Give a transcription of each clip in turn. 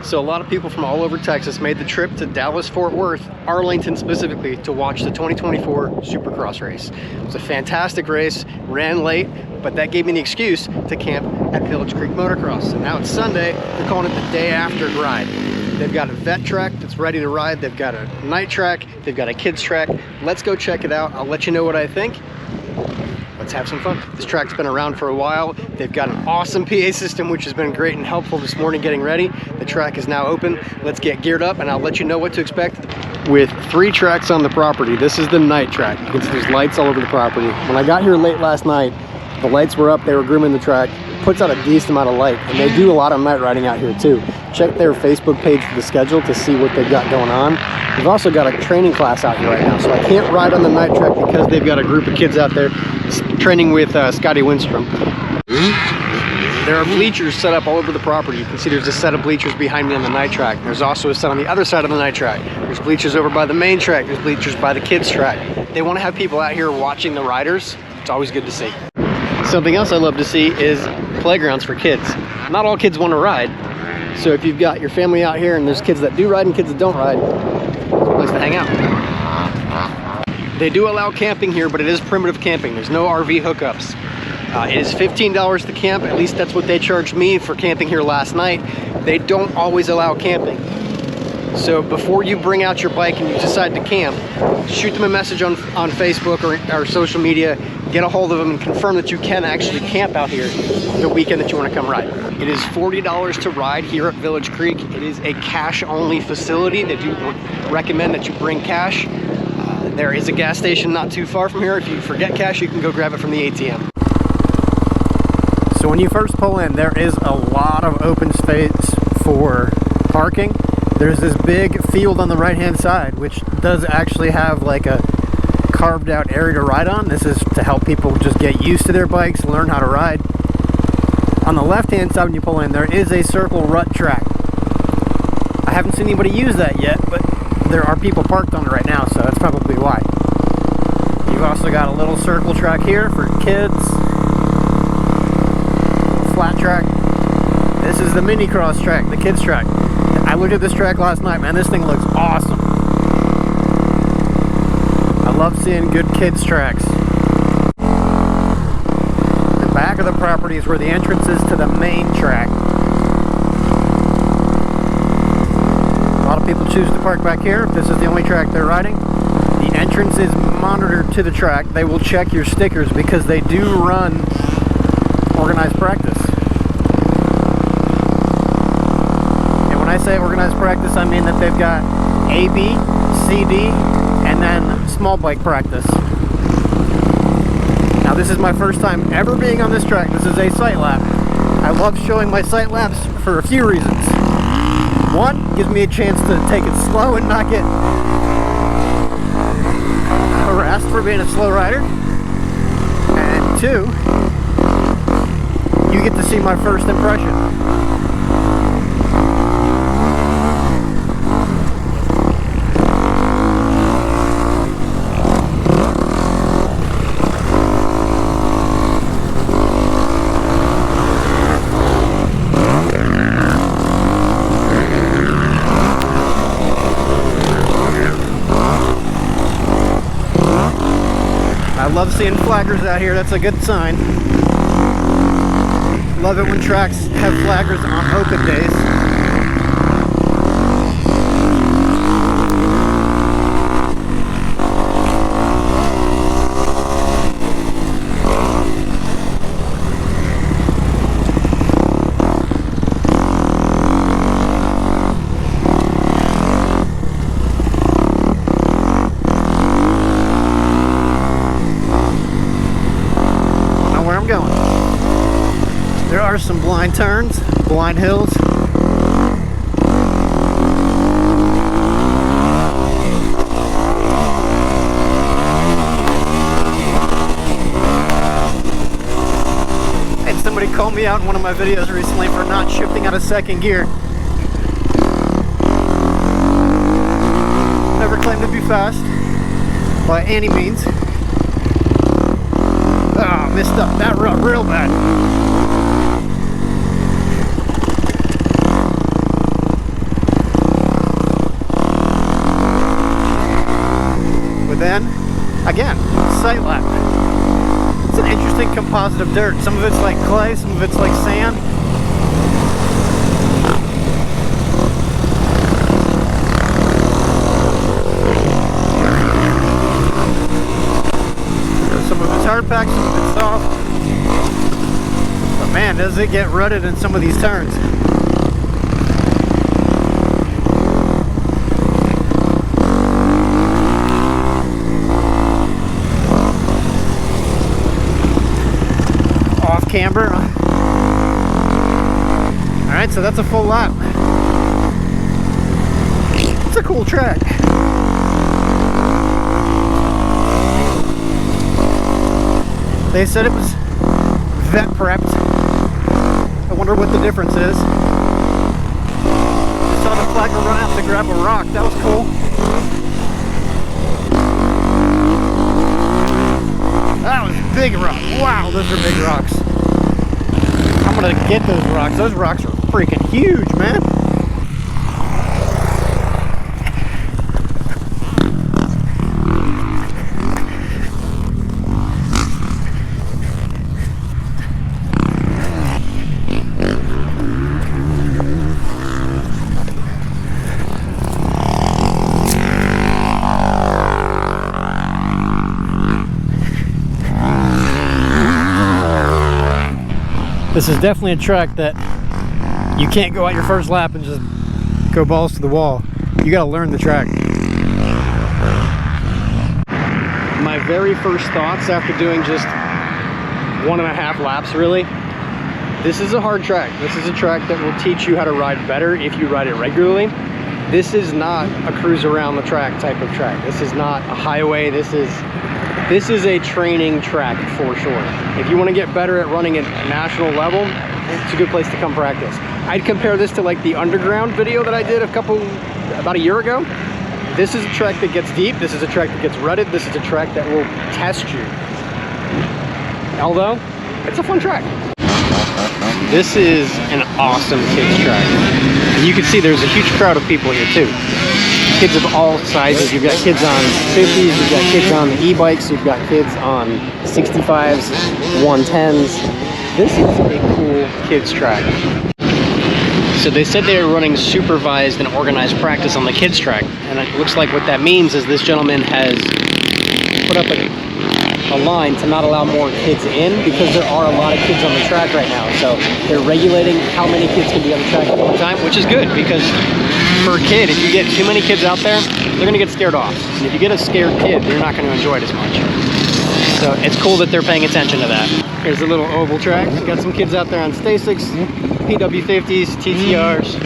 So a lot of people from all over Texas made the trip to Dallas-Fort Worth, Arlington specifically, to watch the 2024 Supercross race. It was a fantastic race, ran late, but that gave me the excuse to camp at Village Creek Motocross. And now it's Sunday, they're calling it the day after ride. They've got a vet track that's ready to ride, they've got a night track, they've got a kids track. Let's go check it out. I'll let you know what I think. Let's have some fun. This track's been around for a while. They've got an awesome PA system, which has been great and helpful this morning getting ready. The track is now open. Let's get geared up and I'll let you know what to expect. With 3 tracks on the property, this is the night track. You can see there's lights all over the property. When I got here late last night, the lights were up, they were grooming the track. It puts out a decent amount of light, and they do a lot of night riding out here too. Check their Facebook page for the schedule to see what they've got going on. We've also got a training class out here right now, so I can't ride on the night track because they've got a group of kids out there training with Scotty Windstrom. There are bleachers set up all over the property. You can see there's a set of bleachers behind me on the night track. There's also a set on the other side of the night track. There's bleachers over by the main track. There's bleachers by the kids track. They want to have people out here watching the riders. It's always good to see. Something else I love to see is playgrounds for kids. Not all kids want to ride. So if you've got your family out here and there's kids that do ride and kids that don't ride, it's a place to hang out. They do allow camping here, but it is primitive camping. There's no RV hookups. It is $15 to camp. At least that's what they charged me for camping here last night. They don't always allow camping. So before you bring out your bike and you decide to camp, shoot them a message on Facebook or social media, get a hold of them and confirm that you can actually camp out here the weekend that you want to come ride. It is $40 to ride here at Village Creek. It is a cash-only facility. They do recommend that you bring cash. There is a gas station not too far from here. If you forget cash, you can go grab it from the ATM. So when you first pull in, there is a lot of open space for parking. There's this big field on the right-hand side, which does actually have like a carved out area to ride on. This is to help people just get used to their bikes, learn how to ride. On the left-hand side when you pull in, there is a circle rut track. I haven't seen anybody use that yet, but there are people parked on it right now, so that's probably why. You've also got a little circle track here for kids. Flat track. This is the MiniCross track, the kids track. I looked at this track last night, man. This thing looks awesome. I love seeing good kids tracks. The back of the property is where the entrance is to the main track. A lot of people choose to park back here if this is the only track they're riding. The entrance is monitored to the track. They will check your stickers because they do run organized practice. And when I say organized practice, I mean that they've got A, B, C, D, and then small bike practice. Now this is my first time ever being on this track. This is a sight lap. I love showing my sight laps for a few reasons. One, gives me a chance to take it slow and not get harassed for being a slow rider. And 2, you get to see my first impression. I love seeing flaggers out here. That's a good sign. Love it when tracks have flaggers on open days. Going. There are some blind turns, blind hills. And somebody called me out in one of my videos recently for not shifting out of second gear. Never claimed to be fast by any means. Ah, messed up that rut real bad. again, sight lap. It's an interesting composite of dirt. Some of it's like clay, some of it's like sand. Some of it's hard packed, some of it's soft. But man, does it get rutted in some of these turns. Camber. Alright, so that's a full lap. It's a cool track. They said it was vet prepped. I wonder what the difference is. I saw the flagger run out to grab a rock. That was cool. That was a big rock. Wow, those are big rocks. I'm gonna get those rocks. Those rocks are freaking huge, man. This is definitely a track that you can't go out your first lap and just go balls to the wall. You gotta learn the track. My very first thoughts after doing just 1.5 laps, really, this is a hard track. This is a track that will teach you how to ride better if you ride it regularly. This is not a cruise around the track type of track. This is not a highway. This is a training track for sure. If you want to get better at running at a national level, it's a good place to come practice. I'd compare this to like the underground video that I did about a year ago. This is a track that gets deep. This is a track that gets rutted. This is a track that will test you. Although, it's a fun track. This is an awesome kids track. And you can see there's a huge crowd of people here too. Kids of all sizes. You've got kids on 50s, you've got kids on the e-bikes, you've got kids on 65s, 110s. This is a cool kids track. So they said they were running supervised and organized practice on the kids track, and it looks like what that means is this gentleman has put up a line to not allow more kids in, because there are a lot of kids on the track right now. So they're regulating how many kids can be on the track at one time, which is good, because for a kid, if you get too many kids out there, they're gonna get scared off. And if you get a scared kid, you're not gonna enjoy it as much. So it's cool that they're paying attention to that. Here's a little oval track. Got some kids out there on Stasics, PW50s, TTRs.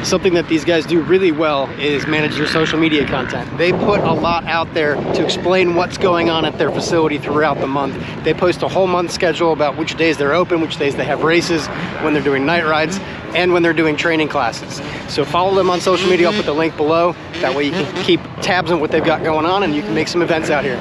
Something that these guys do really well is manage their social media content. They put a lot out there to explain what's going on at their facility throughout the month. They post a whole month schedule about which days they're open, which days they have races, when they're doing night rides, and when they're doing training classes. So follow them on social media. I'll put the link below. That way you can keep tabs on what they've got going on, and you can make some events out here.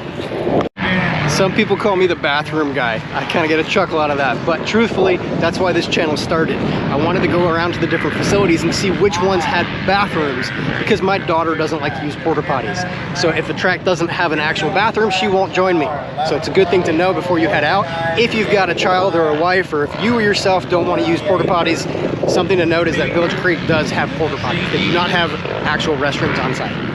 Some people call me the bathroom guy. I kind of get a chuckle out of that, but truthfully, that's why this channel started. I wanted to go around to the different facilities and see which ones had bathrooms, because my daughter doesn't like to use porta potties. So if the track doesn't have an actual bathroom, she won't join me. So it's a good thing to know before you head out. If you've got a child or a wife, or if you yourself don't want to use porta potties, something to note is that Village Creek does have porta potties. They do not have actual restrooms on site.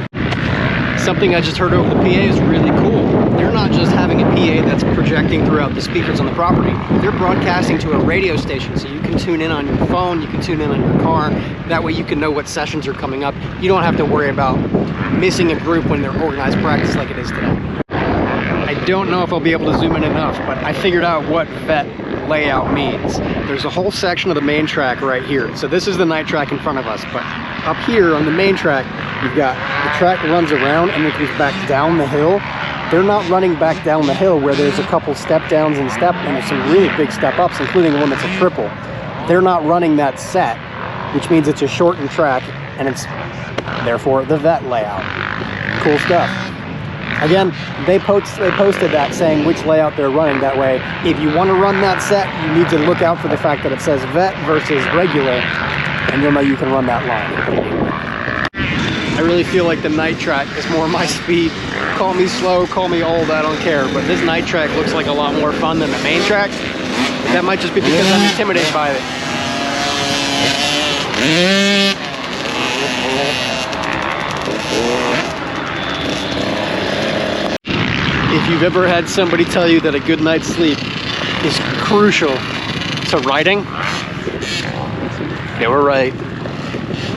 Something I just heard over the PA is really cool. They're not just having a PA that's projecting throughout the speakers on the property. They're broadcasting to a radio station, so you can tune in on your phone, you can tune in on your car. That way you can know what sessions are coming up. You don't have to worry about missing a group when they're organized practice like it is today. I don't know if I'll be able to zoom in enough, but I figured out what vet layout means. There's a whole section of the main track right here. So this is the night track in front of us, but up here on the main track, you've got the track runs around and then goes back down the hill. They're not running back down the hill where there's a couple step downs and there's some really big step ups, including one that's a triple. They're not running that set, which means it's a shortened track, and it's therefore the vet layout. Cool stuff. Again, they posted that saying which layout they're running. That way, if you want to run that set, you need to look out for the fact that it says vet versus regular, and you'll know you can run that line. I really feel like the night track is more my speed. Call me slow, call me old, I don't care. But this night track looks like a lot more fun than the main track. That might just be because I'm intimidated by it. If you've ever had somebody tell you that a good night's sleep is crucial to riding, they were right.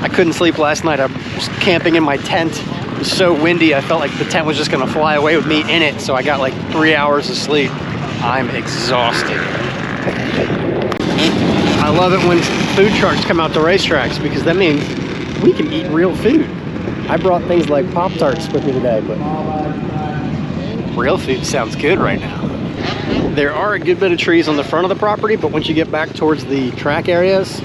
I couldn't sleep last night. I was camping in my tent. It was so windy, I felt like the tent was just gonna fly away with me in it, so I got like 3 hours of sleep. I'm exhausted. I love it when food trucks come out to racetracks because that means we can eat real food. I brought things like Pop-Tarts with me today, but real food sounds good right now. There are a good bit of trees on the front of the property, but once you get back towards the track areas,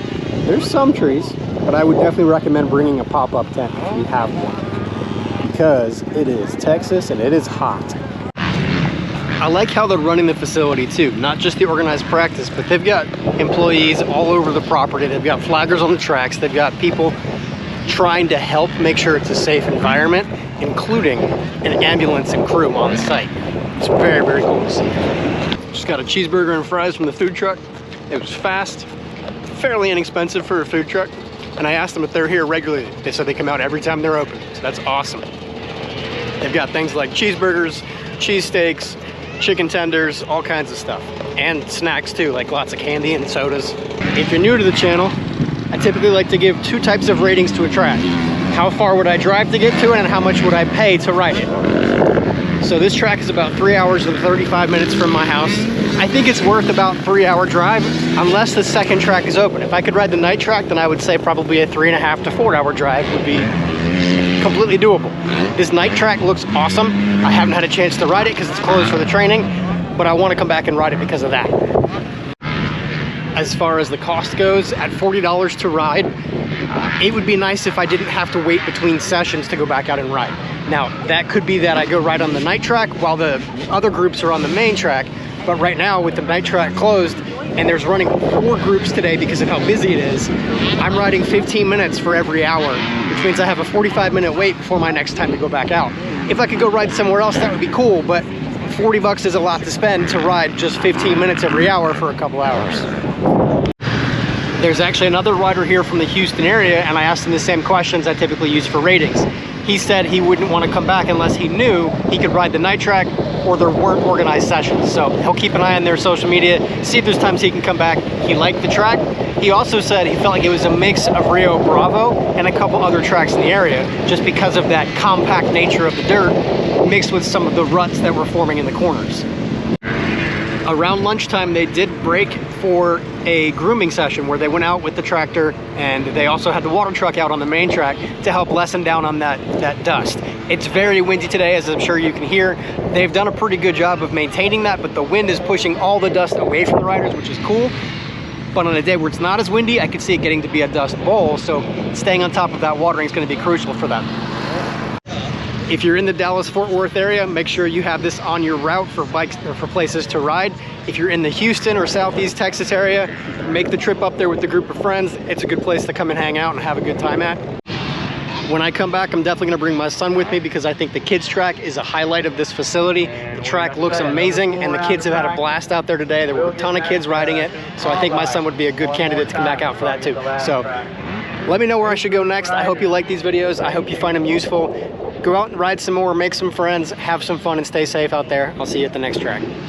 there's some trees, but I would definitely recommend bringing a pop-up tent if you have one, because it is Texas and it is hot. I like how they're running the facility too, not just the organized practice, but they've got employees all over the property. They've got flaggers on the tracks. They've got people trying to help make sure it's a safe environment, including an ambulance and crew on site. It's very, very cool to see. Just got a cheeseburger and fries from the food truck. It was fast, fairly inexpensive for a food truck. And I asked them if they're here regularly. They said they come out every time they're open, so that's awesome. They've got things like cheeseburgers, cheesesteaks, chicken tenders, all kinds of stuff. And snacks too, like lots of candy and sodas. If you're new to the channel, I typically like to give 2 types of ratings to a track. How far would I drive to get to it, and how much would I pay to ride it? So this track is about 3 hours and 35 minutes from my house. I think it's worth about 3-hour drive, unless the second track is open. If I could ride the night track, then I would say probably a 3.5 to 4-hour drive would be completely doable. This night track looks awesome. I haven't had a chance to ride it because it's closed for the training, but I want to come back and ride it because of that. As far as the cost goes, at $40 to ride, it would be nice if I didn't have to wait between sessions to go back out and ride. Now, that could be that I go ride on the night track while the other groups are on the main track, but right now with the night track closed and there's running 4 groups today because of how busy it is, I'm riding 15 minutes for every hour, which means I have a 45-minute wait before my next time to go back out. If I could go ride somewhere else, that would be cool, but $40 is a lot to spend to ride just 15 minutes every hour for a couple hours. There's actually another rider here from the Houston area, and I asked him the same questions I typically use for ratings. He said he wouldn't want to come back unless he knew he could ride the night track or there weren't organized sessions. So he'll keep an eye on their social media, see if there's times he can come back. He liked the track. He also said he felt like it was a mix of Rio Bravo and a couple other tracks in the area, just because of that compact nature of the dirt mixed with some of the ruts that were forming in the corners. Around lunchtime, they did break for a grooming session where they went out with the tractor, and they also had the water truck out on the main track to help lessen down on that dust. It's very windy today, as I'm sure you can hear. They've done a pretty good job of maintaining that, but the wind is pushing all the dust away from the riders, which is cool. But on a day where it's not as windy, I could see it getting to be a dust bowl, so staying on top of that watering is going to be crucial for them. If you're in the Dallas-Fort Worth area, make sure you have this on your route for bikes or for places to ride. If you're in the Houston or Southeast Texas area, make the trip up there with the group of friends. It's a good place to come and hang out and have a good time at. When I come back, I'm definitely gonna bring my son with me because I think the kids track is a highlight of this facility. The track looks amazing and the kids have had a blast out there today. There were a ton of kids riding it, so I think my son would be a good candidate to come back out for that too. So let me know where I should go next. I hope you like these videos. I hope you find them useful. Go out and ride some more, make some friends, have some fun, and stay safe out there. I'll see you at the next track.